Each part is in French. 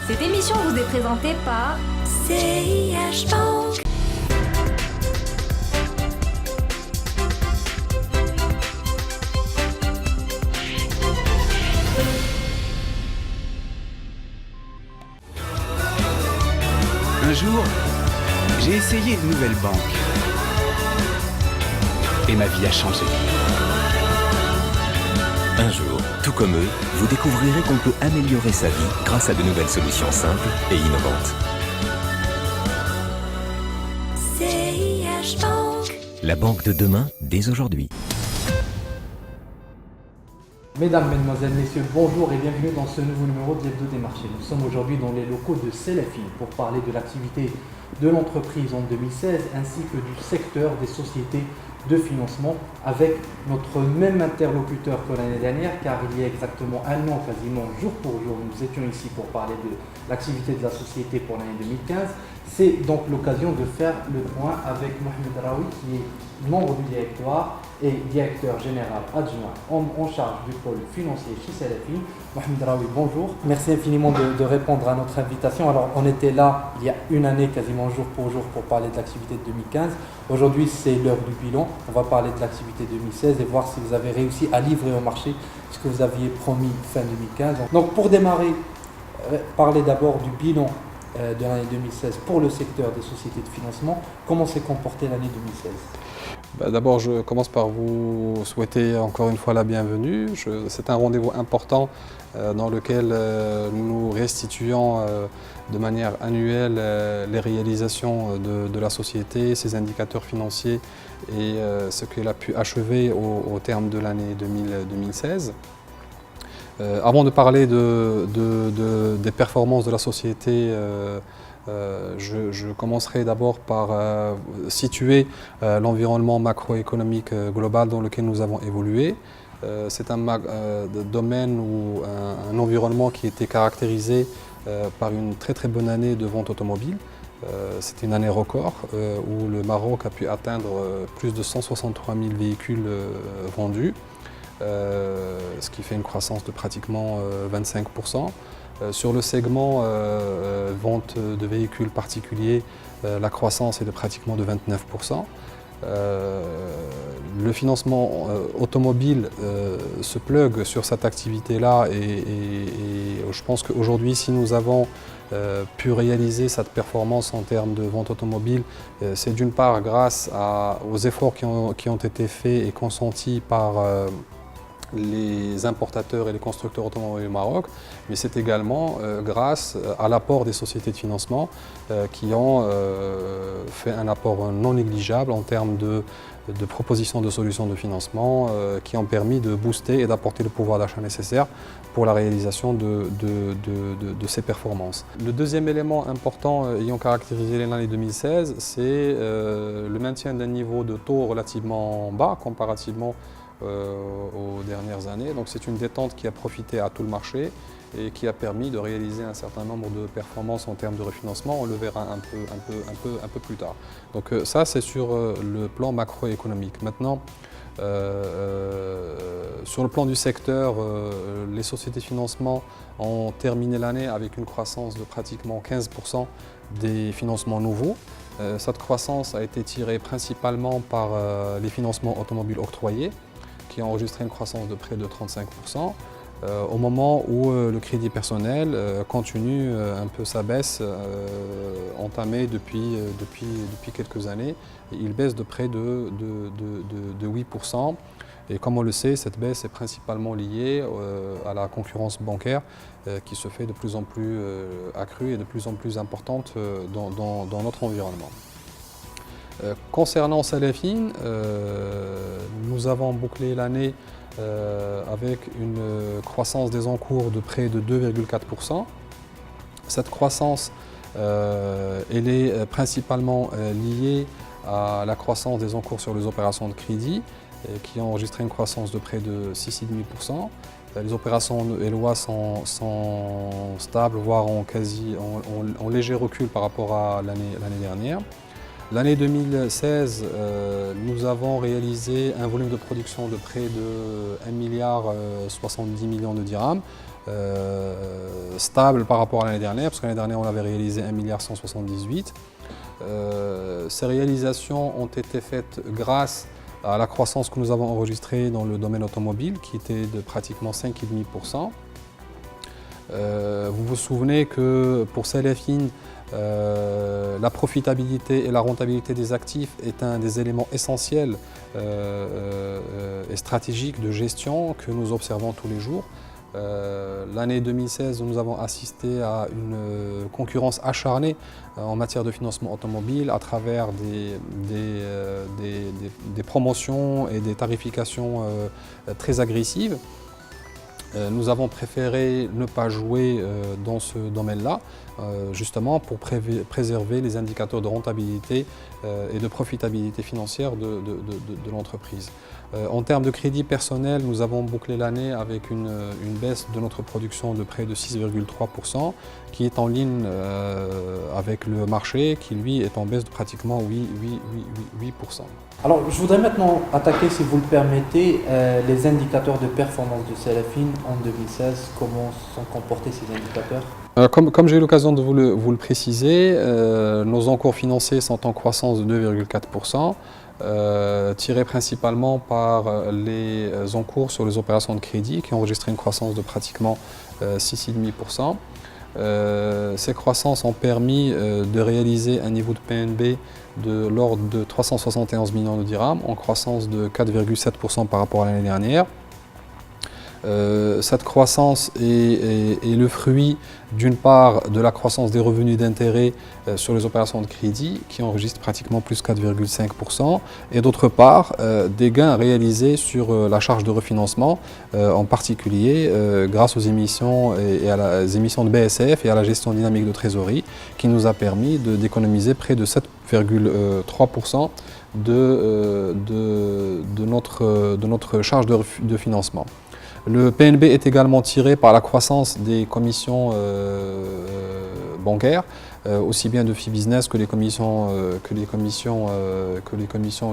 Cette émission vous est présentée par CIH Bank. Un jour, j'ai essayé une nouvelle banque. Et ma vie a changé. Un jour, tout comme eux, vous découvrirez qu'on peut améliorer sa vie grâce à de nouvelles solutions simples et innovantes. CIH Bank. La banque de demain, dès aujourd'hui. Mesdames, Mesdemoiselles, Messieurs, bonjour et bienvenue dans ce nouveau numéro de l'Hebdo des marchés. Nous sommes aujourd'hui dans les locaux de Selafine pour parler de l'activité de l'entreprise en 2016 ainsi que du secteur des sociétés de financement avec notre même interlocuteur que l'année dernière, car il y a exactement un an, quasiment jour pour jour, nous étions ici pour parler de l'activité de la société pour l'année 2015. C'est donc l'occasion de faire le point avec Mohamed Raoui, qui est membre du directoire et directeur général adjoint en charge du pôle financier chez Selafine. Mohamed Raoui, bonjour. Merci infiniment de répondre à notre invitation. Alors, on était là il y a une année, quasiment jour pour parler de l'activité de 2015. Aujourd'hui, c'est l'heure du bilan. On va parler de l'activité 2016 et voir si vous avez réussi à livrer au marché ce que vous aviez promis fin 2015. Donc, pour démarrer, parler d'abord du bilan de l'année 2016 pour le secteur des sociétés de financement. Comment s'est comportée l'année 2016 ? D'abord, je commence par vous souhaiter encore une fois la bienvenue. C'est un rendez-vous important dans lequel nous restituons de manière annuelle les réalisations de la société, ses indicateurs financiers et ce qu'elle a pu achever au terme de l'année 2016. Avant de parler des performances de la société, je commencerai d'abord par situer l'environnement macroéconomique global dans lequel nous avons évolué. C'est un domaine ou un environnement qui était caractérisé par une très bonne année de vente automobile. C'était une année record où le Maroc a pu atteindre plus de 163 000 véhicules vendus. Ce qui fait une croissance de pratiquement 25%. Sur le segment vente de véhicules particuliers, la croissance est de pratiquement de 29%. Le financement automobile se plug sur cette activité-là et je pense qu'aujourd'hui, si nous avons pu réaliser cette performance en termes de vente automobile, c'est d'une part grâce aux efforts qui ont été faits et consentis par les importateurs et les constructeurs automobiles au Maroc, mais c'est également grâce à l'apport des sociétés de financement qui ont fait un apport non négligeable en termes de propositions de solutions de financement qui ont permis de booster et d'apporter le pouvoir d'achat nécessaire pour la réalisation de ces performances. Le deuxième élément important ayant caractérisé l'année 2016, c'est le maintien d'un niveau de taux relativement bas comparativement aux dernières années. Donc c'est une détente qui a profité à tout le marché et qui a permis de réaliser un certain nombre de performances en termes de refinancement. On le verra un peu plus tard. Donc ça, c'est sur le plan macroéconomique. Maintenant, sur le plan du secteur, les sociétés de financement ont terminé l'année avec une croissance de pratiquement 15% des financements nouveaux. Cette croissance a été tirée principalement par les financements automobiles octroyés, qui ont enregistré une croissance de près de 35%, au moment où le crédit personnel continue un peu sa baisse entamée depuis quelques années. Il baisse de près de 8%. Et comme on le sait, cette baisse est principalement liée à la concurrence bancaire qui se fait de plus en plus accrue et de plus en plus importante dans notre environnement. Concernant Selafine, nous avons bouclé l'année avec une croissance des encours de près de 2,4%. Cette croissance elle est principalement liée à la croissance des encours sur les opérations de crédit qui ont enregistré une croissance de près de 6,5%. Les opérations LOA sont stables, voire en léger recul par rapport à l'année dernière. L'année 2016, nous avons réalisé un volume de production de près de 1,70 milliard de dirhams, stable par rapport à l'année dernière, parce que l'année dernière on avait réalisé 1,178 milliard. Ces réalisations ont été faites grâce à la croissance que nous avons enregistrée dans le domaine automobile, qui était de pratiquement 5,5%. Vous vous souvenez que pour Selefin, la profitabilité et la rentabilité des actifs est un des éléments essentiels et stratégiques de gestion que nous observons tous les jours. L'année 2016, nous avons assisté à une concurrence acharnée en matière de financement automobile à travers des promotions et des tarifications très agressives. Nous avons préféré ne pas jouer dans ce domaine-là, justement pour préserver les indicateurs de rentabilité et de profitabilité financière de l'entreprise. En termes de crédit personnel, nous avons bouclé l'année avec une baisse de notre production de près de 6,3%, qui est en ligne avec le marché, qui lui est en baisse de pratiquement 8%. Alors, je voudrais maintenant attaquer, si vous le permettez, les indicateurs de performance de Selefin en 2016. Comment sont comportés ces indicateurs ? Comme j'ai eu l'occasion de vous le préciser, nos encours financiers sont en croissance de 2,4%, tirés principalement par les encours sur les opérations de crédit qui ont enregistré une croissance de pratiquement 6,5%. Ces croissances ont permis de réaliser un niveau de PNB de l'ordre de 371 millions de dirhams, en croissance de 4,7% par rapport à l'année dernière. Cette croissance est le fruit d'une part de la croissance des revenus d'intérêt sur les opérations de crédit qui enregistrent pratiquement plus 4,5% et d'autre part des gains réalisés sur la charge de refinancement, en particulier grâce aux émissions et à les émissions de BSF et à la gestion dynamique de trésorerie qui nous a permis d'économiser près de 7,3% de notre charge de financement. Le PNB est également tiré par la croissance des commissions bancaires, aussi bien de FI Business que les commissions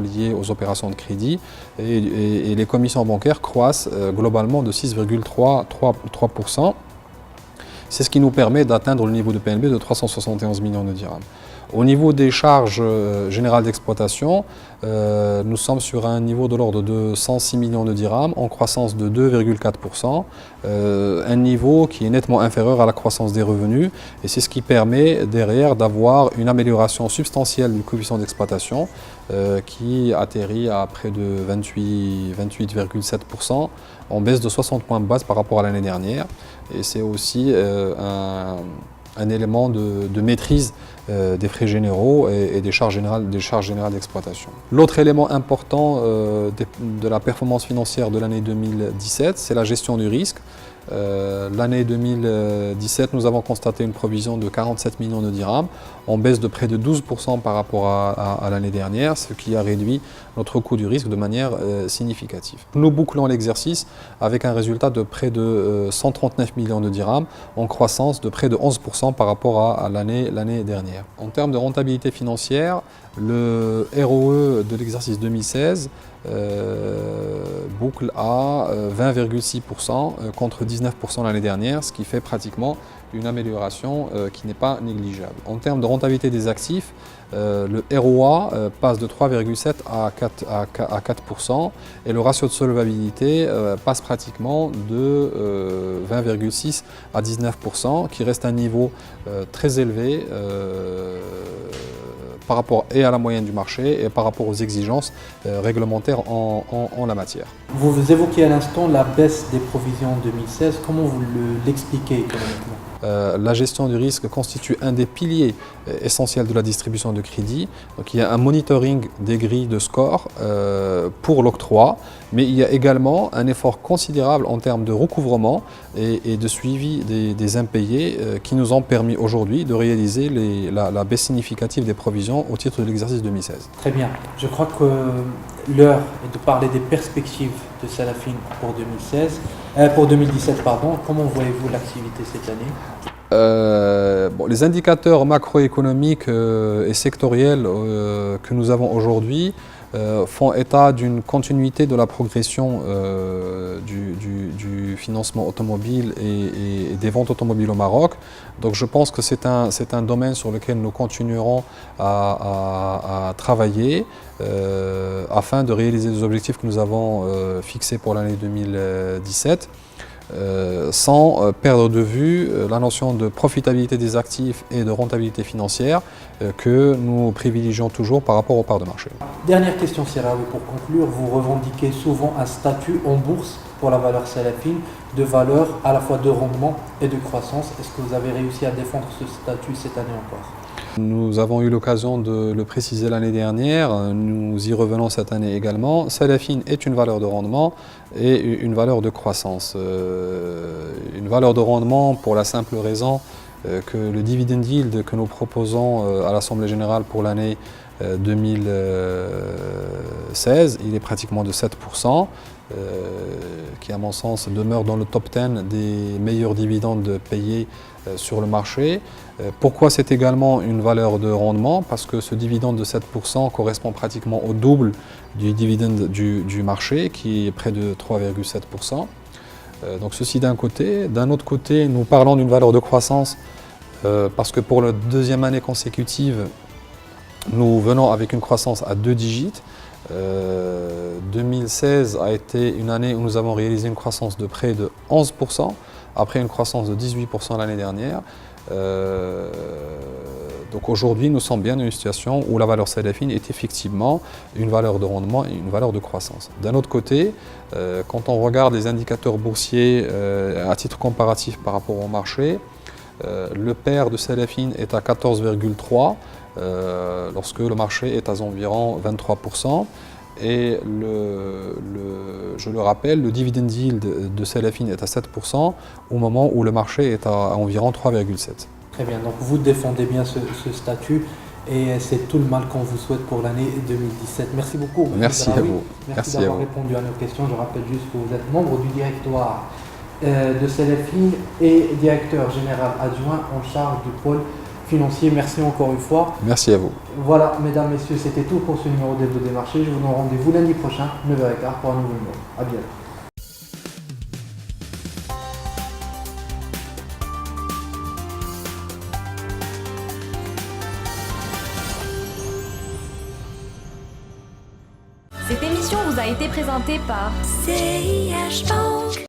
liées aux opérations de crédit. Et les commissions bancaires croissent globalement de 6,3%. C'est ce qui nous permet d'atteindre le niveau de PNB de 371 millions de dirhams. Au niveau des charges générales d'exploitation, nous sommes sur un niveau de l'ordre de 106 millions de dirhams en croissance de 2,4%, un niveau qui est nettement inférieur à la croissance des revenus et c'est ce qui permet derrière d'avoir une amélioration substantielle du coefficient d'exploitation qui atterrit à près de 28,7% en baisse de 60 points de base par rapport à l'année dernière et c'est aussi un élément de maîtrise des frais généraux et des charges générales d'exploitation. L'autre élément important de la performance financière de l'année 2017, c'est la gestion du risque. L'année 2017, nous avons constaté une provision de 47 millions de dirhams, en baisse de près de 12% par rapport à l'année dernière, ce qui a réduit notre coût du risque de manière significative. Nous bouclons l'exercice avec un résultat de près de 139 millions de dirhams, en croissance de près de 11% par rapport à l'année dernière. En termes de rentabilité financière, le ROE de l'exercice 2016 boucle à 20,6% contre 19% l'année dernière, ce qui fait pratiquement une amélioration qui n'est pas négligeable. En termes de rentabilité des actifs, le ROA passe de 3,7 à 4% et le ratio de solvabilité passe pratiquement de 20,6 à 19%, qui reste un niveau très élevé par rapport et à la moyenne du marché et par rapport aux exigences réglementaires en la matière. Vous évoquiez à l'instant la baisse des provisions en 2016. Comment vous l'expliquez économiquement ? La gestion du risque constitue un des piliers essentiels de la distribution de crédit. Donc, il y a un monitoring des grilles de score pour l'octroi, mais il y a également un effort considérable en termes de recouvrement et de suivi des impayés qui nous ont permis aujourd'hui de réaliser la baisse significative des provisions au titre de l'exercice 2016. Très bien. Je crois que l'heure est de parler des perspectives de Selefin pour 2017. Comment voyez-vous l'activité cette année ? Les indicateurs macroéconomiques et sectoriels que nous avons aujourd'hui font état d'une continuité de la progression du financement automobile et des ventes automobiles au Maroc. Donc je pense que c'est un domaine sur lequel nous continuerons à travailler afin de réaliser les objectifs que nous avons fixés pour l'année 2017. Sans perdre de vue la notion de profitabilité des actifs et de rentabilité financière que nous privilégions toujours par rapport aux parts de marché. Dernière question, Seraoui, pour conclure. Vous revendiquez souvent un statut en bourse pour la valeur Salafine, de valeur à la fois de rendement et de croissance. Est-ce que vous avez réussi à défendre ce statut cette année encore ? Nous avons eu l'occasion de le préciser l'année dernière, nous y revenons cette année également. Salafine est une valeur de rendement et une valeur de croissance. Une valeur de rendement pour la simple raison que le dividend yield que nous proposons à l'Assemblée générale pour l'année 2016, il est pratiquement de 7%, qui à mon sens demeure dans le top 10 des meilleurs dividendes payés sur le marché. Pourquoi c'est également une valeur de rendement? Parce que ce dividende de 7% correspond pratiquement au double du dividende du marché, qui est près de 3,7%. Donc ceci d'un côté. D'un autre côté, nous parlons d'une valeur de croissance parce que pour la deuxième année consécutive, nous venons avec une croissance à 2 digits. 2016 a été une année où nous avons réalisé une croissance de près de 11%, après une croissance de 18% l'année dernière. Donc aujourd'hui, nous sommes bien dans une situation où la valeur Salafine est effectivement une valeur de rendement et une valeur de croissance. D'un autre côté, quand on regarde les indicateurs boursiers à titre comparatif par rapport au marché, le PER de Salafine est à 14,3 lorsque le marché est à environ 23%. Et je le rappelle, le dividend yield de Salafine est à 7% au moment où le marché est à environ 3,7%. Très bien, donc vous défendez bien ce statut et c'est tout le mal qu'on vous souhaite pour l'année 2017. Merci beaucoup. Merci à vous. Merci d'avoir répondu à nos questions. Je rappelle juste que vous êtes membre du directoire de Salafine et directeur général adjoint en charge du pôle financier. Merci encore une fois. Merci à vous. Voilà, mesdames, messieurs, c'était tout pour ce numéro d'Hebdo des marchés. Je vous donne rendez-vous lundi prochain, 9h15 pour un nouveau numéro. À bientôt. Cette émission vous a été présentée par CIH Bank.